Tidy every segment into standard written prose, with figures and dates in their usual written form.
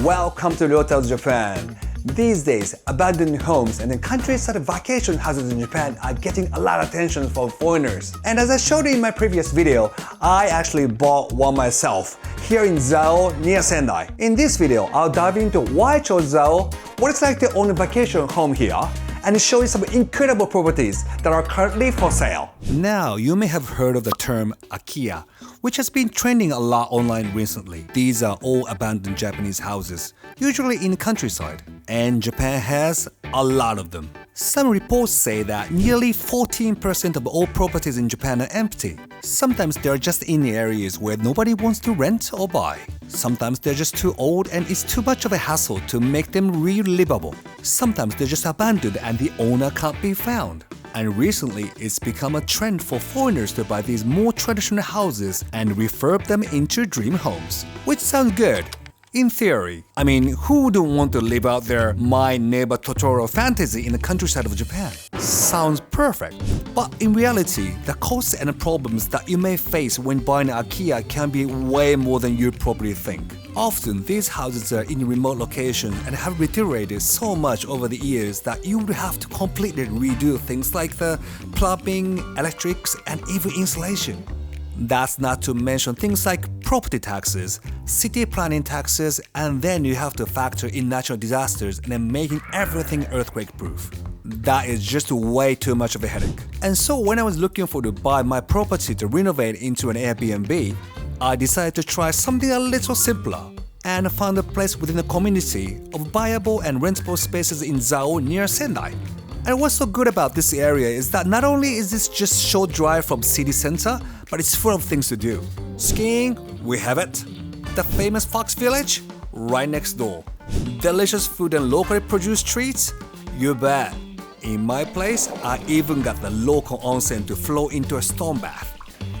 Welcome to Ryotel's Japan. These days, abandoned homes and countryside vacation houses in Japan are getting a lot of attention from foreigners. And as I showed you in my previous video, I actually bought one myself here in Zao near Sendai. In this video, I'll dive into why I chose Zao, what it's like to own a vacation home here, and show you some incredible properties that are currently for sale. Now, you may have heard of the term Akiya, which has been trending a lot online recently. These are all abandoned Japanese houses, usually in the countryside, and Japan has a lot of them. Some reports say that nearly 14% of all properties in Japan are empty. Sometimes they're just in areas where nobody wants to rent or buy. Sometimes they're just too old and it's too much of a hassle to make them relivable. Sometimes they're just abandoned and the owner can't be found. And recently, it's become a trend for foreigners to buy these more traditional houses and refurb them into dream homes. Which sounds good. In theory, I mean, who wouldn't want to live out their My Neighbor Totoro fantasy in the countryside of Japan? Sounds perfect. But in reality, the costs and problems that you may face when buying an Akiya can be way more than you probably think. Often, these houses are in remote locations and have deteriorated so much over the years that you would have to completely redo things like the plumbing, electrics, and even insulation. That's not to mention things like property taxes, city planning taxes, and then you have to factor in natural disasters and then making everything earthquake-proof. That is just way too much of a headache. And so when I was looking to buy my property to renovate into an Airbnb, I decided to try something a little simpler and found a place within the community of buyable and rentable spaces in Zao near Sendai. And what's so good about this area is that not only is this just short drive from city center, but it's full of things to do. Skiing, we have it. The famous Fox Village, right next door. Delicious food and locally produced treats, you bet. In my place, I even got the local onsen to flow into a stone bath.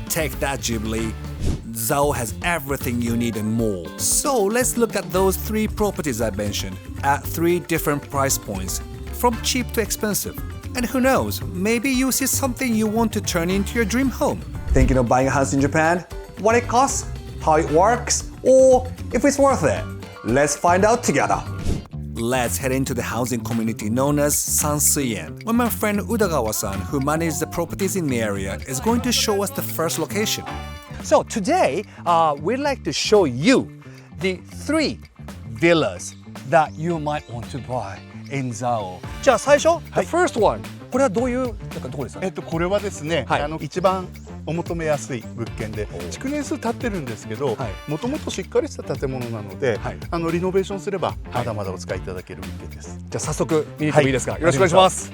Take that, Ghibli. Zao has everything you need and more. So let's look at those 3 properties I mentioned at 3 different price points, from cheap to expensive. And who knows, maybe you see something you want to turn into your dream home. Thinking of buying a house in Japan? What it costs? How it works? Or if it's worth it? Let's find out together. Let's head into the housing community known as Sansuien, where my friend Udagawa-san, who manages the properties in the area, is going to show us the first location. So today, we'd like to show you the 3 villas that you might want to buy in Zao. じゃあ最初、the first one. これはどういうところですか？これはですね、一番お求めやすい物件で、築年数経ってるんですけど、もともとしっかりした建物なので、リノベーションすればまだまだお使いいただける物件です。じゃあ早速見に行ってもいいですか？よろしくお願いします。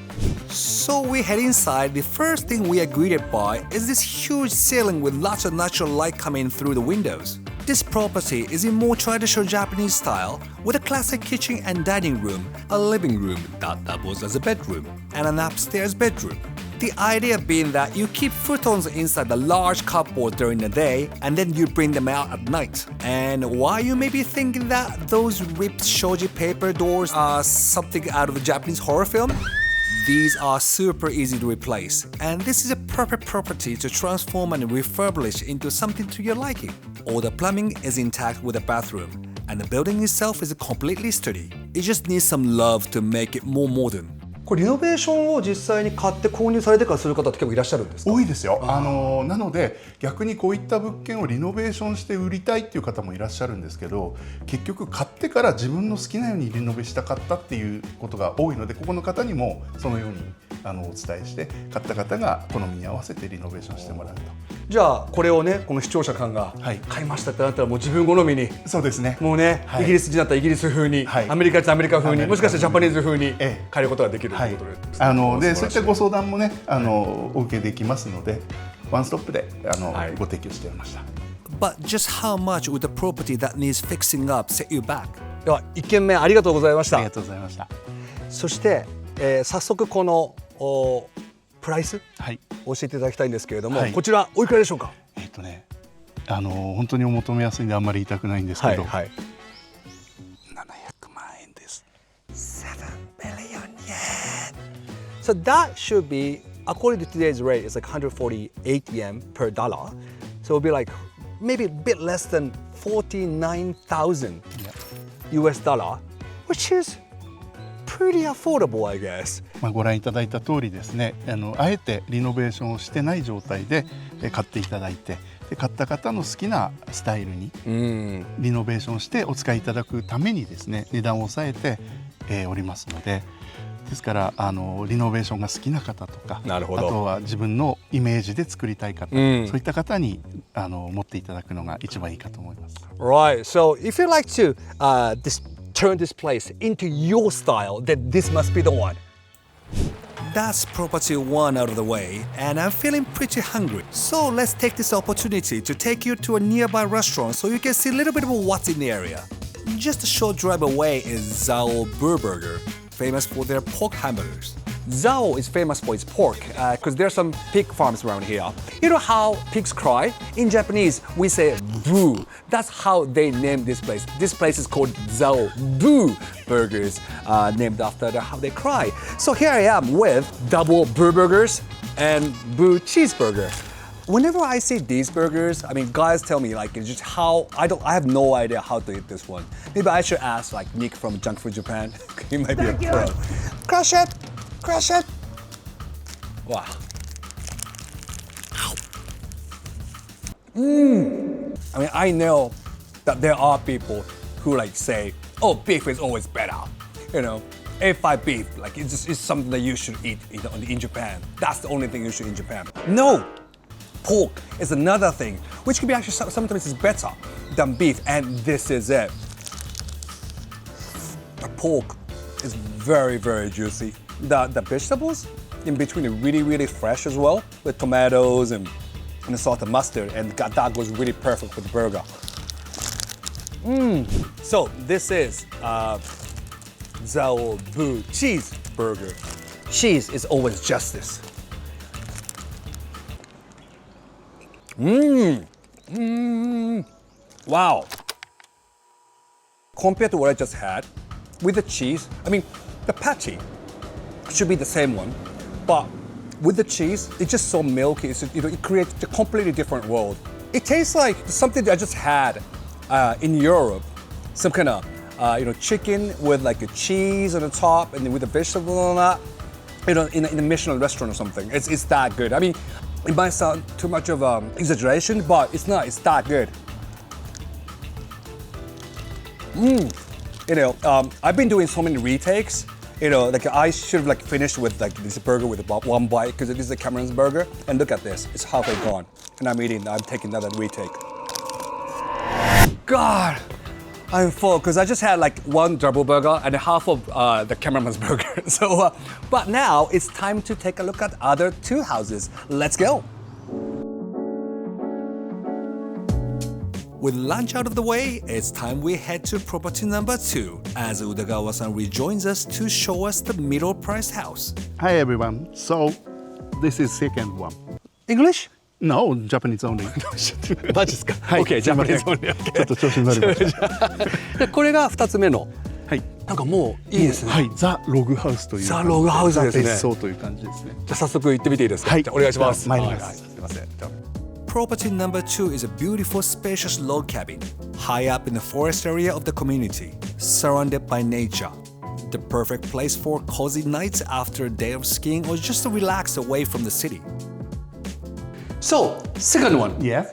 So we head inside. The first thing we are greeted by is this huge ceiling with lots of natural light coming through the windows. This property is in more traditional Japanese style with a classic kitchen and dining room, a living room that doubles as a bedroom, and an upstairs bedroom. The idea being that you keep futons inside the large cupboard during the day and then you bring them out at night. And while you may be thinking that those ripped shoji paper doors are something out of a Japanese horror film, these are super easy to replace, and this is a perfect property to transform and refurbish into something to your liking. All the plumbing is intact with the bathroom, and the building itself is completely sturdy. It just needs some love to make it more modern. これリノベーションを実際に買って購入されてからする方って結構いらっしゃるんですか？多いですよ。なので逆にこういった物件をリノベーションして売りたいっていう方もいらっしゃるんですけど、結局買ってから自分の好きなようにリノベしたかったっていうことが多いので、ここの方にもそのようにお伝えして、買った方が好みに合わせてリノベーションしてもらうと。じゃあこれをね、この視聴者さんが買いましたってなったらもう自分好みに、そうですね、もうね、イギリス人だったらイギリス風に、アメリカ人アメリカ風に、もしかしたらジャパニーズ風に変えることができるということですね。でそういったご相談もね、お受けできますので、ワンストップでご提供していました。But just how much would the property that needs fixing up set you back? では1軒目ありがとうございました。ありがとうございました。そして、早速このプライス、教えていただきたいんですけれども、こちらおいくらでしょうか？本当にお求めやすいんであんまり言いたくないんですけど、700万円です。7 billion yen. So that should be, according to today's rate, it's like 148 yen per dollar. So it'll be like maybe a bit less than 49,000. US dollar, which is pretty affordable, I guess. ご覧いただいた通りですね、あえてリノベーションをしてない状態で買っていただいて、で買った方の好きなスタイルにリノベーションしてお使いいただくためにですね、値段を抑えて、おりますので、ですからリノベーションが好きな方とか、なるほど。あとは自分のイメージで作りたい方、そういった方に持っていただくのが一番いいかと思います。Right. So if you like to turn this place into your style, then this must be the one. That's property 1 out of the way, and I'm feeling pretty hungry. So let's take this opportunity to take you to a nearby restaurant so you can see a little bit of what's in the area. Just a short drive away is Zao Burger, famous for their pork hamburgers. Zao is famous for its pork because there are some pig farms around here. You know how pigs cry? In Japanese, we say boo. That's how they named this place. This place is called Zao Boo Burgers, named after how they cry. So here I am with double Boo Burgers and Boo Cheeseburger. Whenever I see these burgers, I mean, guys tell me like it's just how I have no idea how to eat this one. Maybe I should ask like Nick from Junk Food Japan. He might be a pro. Crush it. Crush it! Wow. I mean, I know that there are people who like say, oh, beef is always better. You know, A5 beef, like it's something that you should eat in Japan. That's the only thing you should eat in Japan. No! Pork is another thing, which can be actually sometimes is better than beef, and this is it. The pork is very, very juicy. The vegetables in between are really, really fresh as well, with tomatoes and the salt and mustard, and that goes really perfect with the burger. So this is Zao Boo Cheeseburger. Cheese is always justice. Wow. Compared to what I just had, with the cheese, I mean, the patty should be the same one, but with the cheese, it's just so milky. It creates a completely different world. It tastes like something that I just had in Europe, some kind of chicken with like a cheese on the top and then with a vegetable on that. In a Michelin restaurant or something. It's that good. I mean, it might sound too much of exaggeration, but it's not. It's that good. I've been doing so many retakes. Like I should have finished with this burger with one bite because it is a Cameron's burger. And look at this, it's halfway gone. And I'm taking another retake. God, I'm full because I just had one double burger and half of the cameraman's burger. So, but now it's time to take a look at other two houses. Let's go. With lunch out of the way, it's time we head to property number 2 as Udagawa-san rejoins us to show us the middle price house. Hi everyone. So this is second one. English? No, Japanese only. マジですか？はい。OK、ジャパニーズオンリー。ちょっと調子に乗りました。で、これが2つ目の。はい。なんかもういいですね。はい。ザ・ログハウスという。ザ・ログハウスですね。別荘という感じですね。じゃあ早速行ってみていいですか？はい。じゃあお願いします。参ります。すみません。Property number 2 is a beautiful, spacious log cabin, high up in the forest area of the community, surrounded by nature. The perfect place for cozy nights after a day of skiing or just to relax away from the city. So, second one. Yes.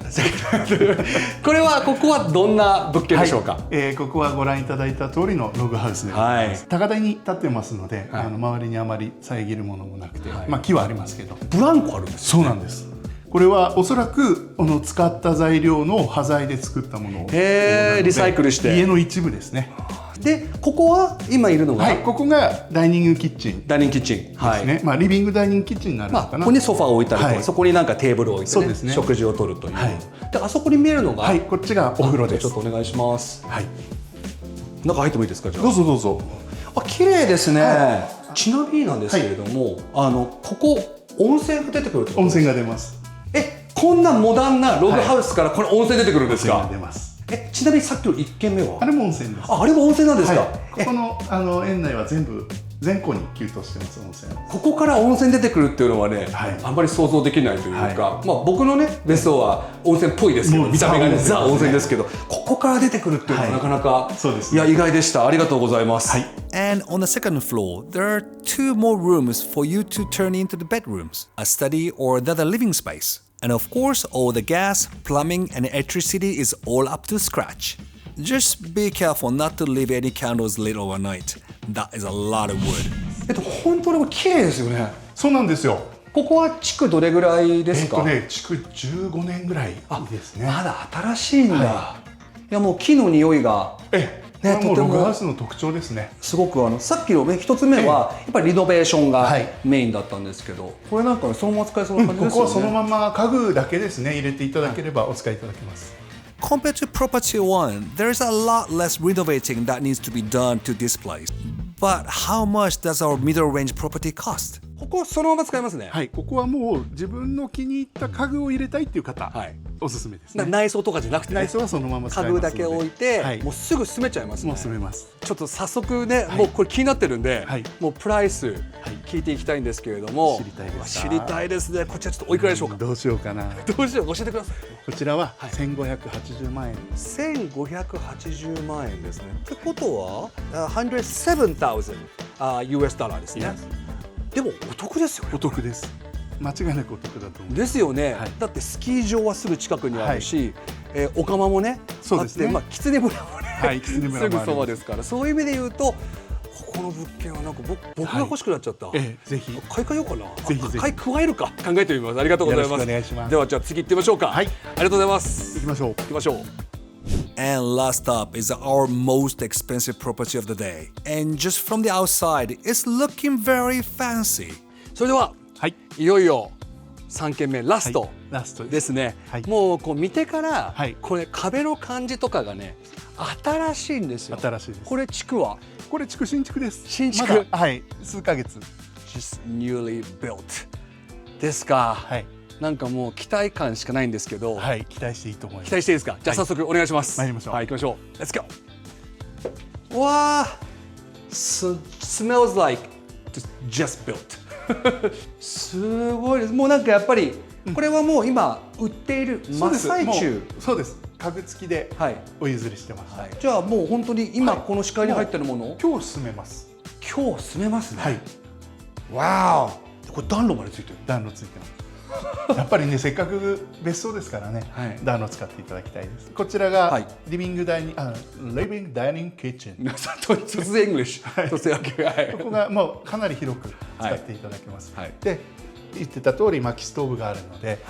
ここはどんな物件でしょうか？ここはご覧いただいた通りのログハウスでございます。高台に立ってますので、周りにあまり遮るものもなくて、まあ木はありますけど。ブランコあるんですよね。そうなんです。これはおそらく使った材料の端材で作ったものをリサイクルして家の一部ですね。でここは今いるのが、はい、ここがダイニングキッチンですね。まあリビングダイニングキッチンになるのかな。ここにソファーを置いたりとか、そこになんかテーブルを置いて、そうですね、食事をとるという。であそこに見えるのが、はい、こっちがお風呂です。ちょっとお願いします。はい。中入ってもいいですか？じゃあ。どうぞどうぞ。あ、綺麗ですね。ちなみになんですけれども、ここ温泉が出てくるってことですか？温泉が出ます。こんなモダンなログハウスからこれ温泉出てくるんですか？温泉が出ます。ちなみにさっきの1軒目は？あれも温泉です。あれも温泉なんですか？ここの園内は全部前後に給湯してます温泉。ここから温泉出てくるっていうのはね、はいあんまり想像できないというか、はまあ僕のね別荘は温泉っぽいですけど、もう見た目がねザザ温泉温泉ですけど、ここから出てくるっていうのはなかなか、そうですいや意外でした。ありがとうございます。はい。 And on the second floor, there are 2 more rooms for you to turn into the bedrooms, a study or another living space. And of course, all the gas, plumbing, and electricity is all up to scratch. Just be careful not to leave any candles lit overnight. That is a lot of wood. 本当に綺麗ですよね。そうなんですよ。ここは築どれぐらいですか？築15年ぐらいですね。まだ新しいんだ。いやもう木の匂いがね、これはもうログハウスの特徴ですね。すごくさっきのね一つ目はやっぱりリノベーションがはいメインだったんですけど、これなんかそのまま使えそうな感じですよね。ここはそのまま家具だけですね入れていただければお使いいただけます。Compared to Property 1, there's a lot less renovating that needs to be done to this place. But how much does our middle range property cost? ここそのまま使えますね。はい、ここはもう自分の気に入った家具を入れたいっていう方、はいおすすめですね。内装とかじゃなくてね、内装はそのまま使えますので家具だけ置いて、はい、もうすぐ住めちゃいますね。もう住めます。ちょっと早速ね、もうこれ気になってるんで、はいもうプライス聞いていきたいんですけれども、知りたいですか？知りたいですね。こちらちょっとおいくらでしょうか？どうしようかな。どうしよう、教えてください。こちらは1580万円です。1580万円ですね。ってことは107,000 US ドラーですね。でもお得ですよね。お得です。間違いなくお得だと思う。ですよね、はいだってスキー場はすぐ近くにあるし、お釜もねそうですねあって、まあ、狐村もね、はい狐村もありますすぐそばですから、そういう意味で言うとここの物件はなんか僕が欲しくなっちゃった、ぜひ買い替えようかな。ぜひぜひ買い加えるか考えてみます。ありがとうございます。よろしくお願いします。ではじゃあ次行ってみましょうか。はい、ありがとうございます。行きましょう。行きましょう。And last up is our most expensive property of the day. And just from the outside, it's looking very fancy. それでは、はい、いよいよ3軒目ラスト、ラストですね。はい、もうこう見てから、これ壁の感じとかがね新しいんですよ。新しいです。これ築は？これ新築です。新築。まだ、はい、数ヶ月。Just newly built ですか。はい。なんかもう期待感しかないんですけど。はい、期待していいと思います。期待していいですか。じゃあ早速お願いします。参りましょう。はい、行きましょう。Let's go。わあ、smells like just built すごいです。もうなんかやっぱりこれはもう今売っている真っ最中。そうです。家具付きでお譲りしてます。はい、じゃあもう本当に今この視界に入ってるもの、今日住めます。今日住めますね。はい。わお。これ暖炉までついてる。暖炉ついてます。やっぱりね、せっかく別荘ですからね、暖炉使っていただきたいです。こちらがリビングダイニングキッチン。突然イングリッシュ。突然ここがもうかなり広く使っていただけます。で、言ってた通り薪ストーブがあるので、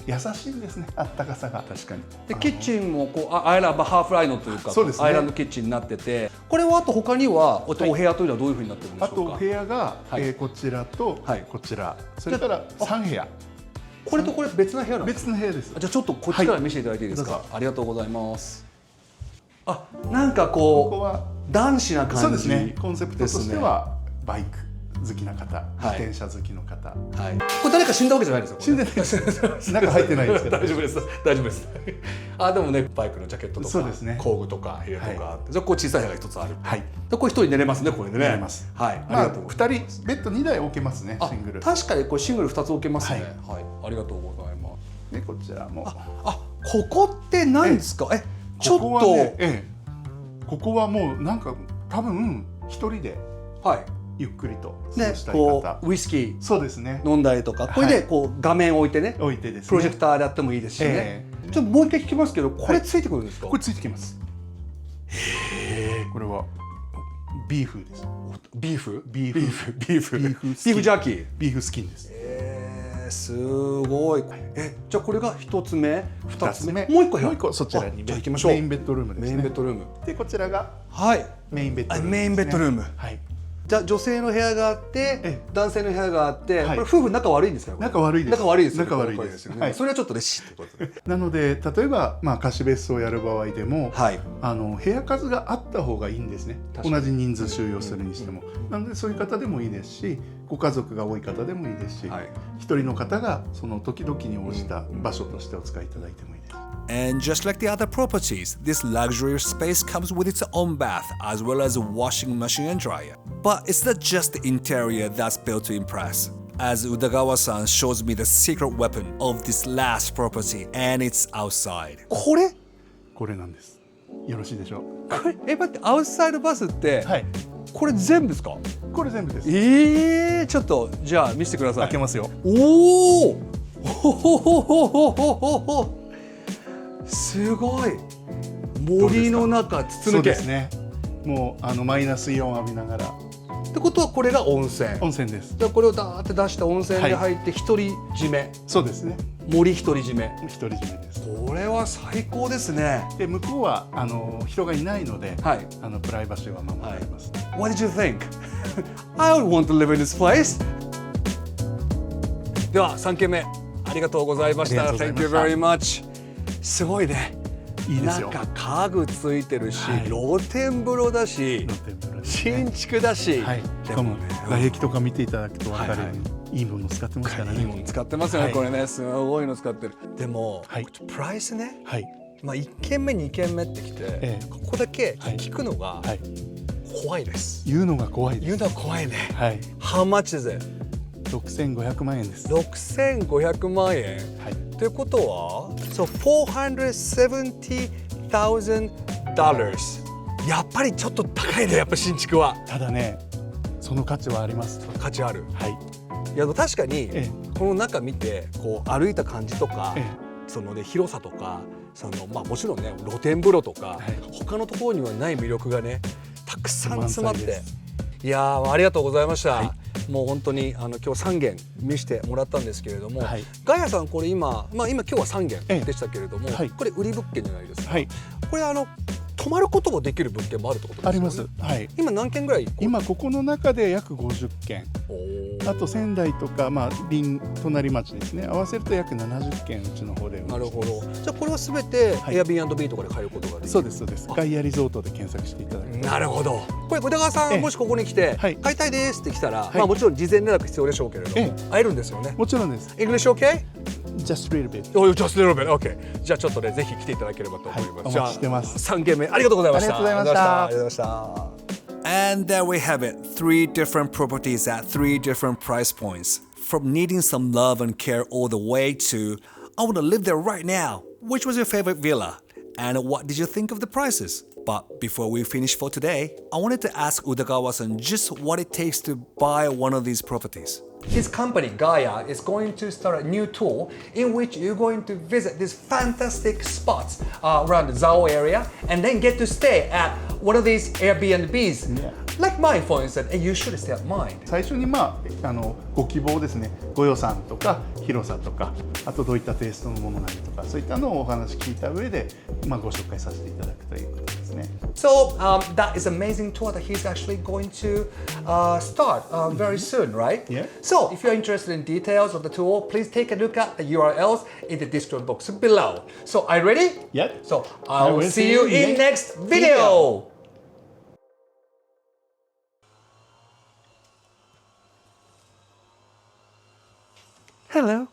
優しいんですね。あったかさが。確かに。でキッチンもこうアイランドハーフライノというか、アイランドキッチンになってて、これはあと他にはお部屋というのはどういうふうになってるんでしょうか。あとお部屋がこちらとこちら、それから3部屋。これとこれ別の部屋なんですか？別の部屋です。じゃあちょっとこっちから見せていただいていいですか？ありがとうございます。あ、なんかこう男子な感じ。そうですね。コンセプトとしてはバイク好きな方、自転車好きの方。これ誰か死んだわけじゃないですよ。死んでないです。中入ってないですけど。大丈夫です。大丈夫です。あ、でもね、バイクのジャケットとか工具とか部屋とかあって、じゃあこう小さい部屋が一つある。はい。でこれ一人寝れますね、これでね。寝れます。はい。まあ2人ベッド2台置けますね、シングル。確かにこれシングル2つ置けますね。はい。ありがとうございます。でこちらも。あ、ここって何ですか？ちょっと。ここはもうなんか多分一人で。はい。ゆっくりと過ごしたい方、ウイスキーそうですね飲んだりとか、これでこう画面置いてね、置いてですね、プロジェクターでやってもいいですしね。ちょっともう一回聞きますけど、これついてくるんですか？これついてきます。へえ、これはビーフです。ビーフジャーキー、ビーフスキンです。すごい。じゃあこれが一つ目、二つ目、もう一個、もう一個そちらに。じゃあ行きましょう。メインベッドルームですね。メインベッドルームでこちらがメインベッドルーム。メインベッドルーム。はい。じゃあ女性の部屋があって男性の部屋があって、これ夫婦仲悪いんですか？仲悪いです。仲悪いです。仲悪いですよね。それはちょっとレシってことで。なので例えば貸別荘をやる場合でも、部屋数があった方がいいんですね。同じ人数収容するにしても。なのでそういう方でもいいですし、ご家族が多い方でもいいですし、一人の方がその時々に応じた場所としてお使いいただいてもいいです。And just like the other properties, this luxury space comes with its own bath as well as a washing machine and dryer. But it's not just the interior that's built to impress. As Udagawa-san shows me the secret weapon of this last property, and it's outside. これなんです。よろしいでしょう。これ待って、アウトサイドバスって、はい、これ全部ですか？これ全部です。ちょっとじゃあ見せてください。開けますよ。おおすごい。森の中筒抜け。そうですね。もうマイナスイオン浴びながら。ってことはこれが温泉。温泉です。じゃあこれをダーって出した温泉で入って独り占め。そうですね。森独り占め。独り占めです。これは最高ですね。で向こうは人がいないので、はい、プライバシーは守られます。はい、What did you think? I would want to live in this place. では3軒目ありがとうございました。Thank you very much. すごいね。いいですよ。なんか家具ついてるし、はい、露天風呂だし、新築だし、はい、しかも外壁とか見ていただくと分かるように、いいもの使ってますからね。いいもの使ってますよね、これね。すごいの使ってる。でも、プライスね、まあ1軒目2軒目ってきて、ここだけ聞くのが怖いです。言うのが怖いです。言うのは怖いね。How much is it? 6500万円です。6500万円。ということは、そう$470,000。やっぱりちょっと高いね、やっぱ新築は。ただね、その価値はあります。価値ある。いや確かにこの中見てこう歩いた感じとか、そのね広さとか、そのまあもちろんね露天風呂とか、他のところにはない魅力がねたくさん詰まって、いやありがとうございました。もう本当に今日3軒見せてもらったんですけれども、ガヤさんこれ今今日は3軒でしたけれども、これ売り物件じゃないですか。これ泊まることもできる物件もあるってことですよね。あります。今何件ぐらい？今ここの中で約50件。あと仙台とか隣町ですね。合わせると約70件うちの方で。なるほど。じゃあこれはすべて Airbnb とかで買えることができる。そうですそうです。ガイアリゾートで検索していただく。なるほど。これ宇田川さんもしここに来て買いたいですって来たら、まあもちろん事前連絡必要でしょうけれども、会えるんですよね。もちろんです。English OK? Just a little bit. Oh, just a little bit. OK. じゃあちょっとねぜひ来ていただければと思います。お待ちしてます。3軒目ありがとうございました。ありがとうございました。ありがとうございました。And there we have it, 3 different properties at 3 different price points. From needing some love and care all the way to, I want to live there right now. Which was your favorite villa? And what did you think of the prices? But before we finish for today, I wanted to ask Udagawa-san just what it takes to buy one of these properties. His company, Gaia, is going to start a new tour in which you're going to visit these fantastic spots around the Zao area and then get to stay at one of these Airbnbs. Like mine, for instance, and you should stay at mine. 最初にご希望ですね、ご予算とか広さとか、あとどういったテイストのものなりとか、そういったのをお話聞いた上で、ご紹介させていただくということですね。So that is an amazing tour that he's actually going to start very soon, right? Yeah. So if you're interested in details of the tour, please take a look at the URLs in the description box below. So are you ready? Yep. So I will see you in next video. Hello.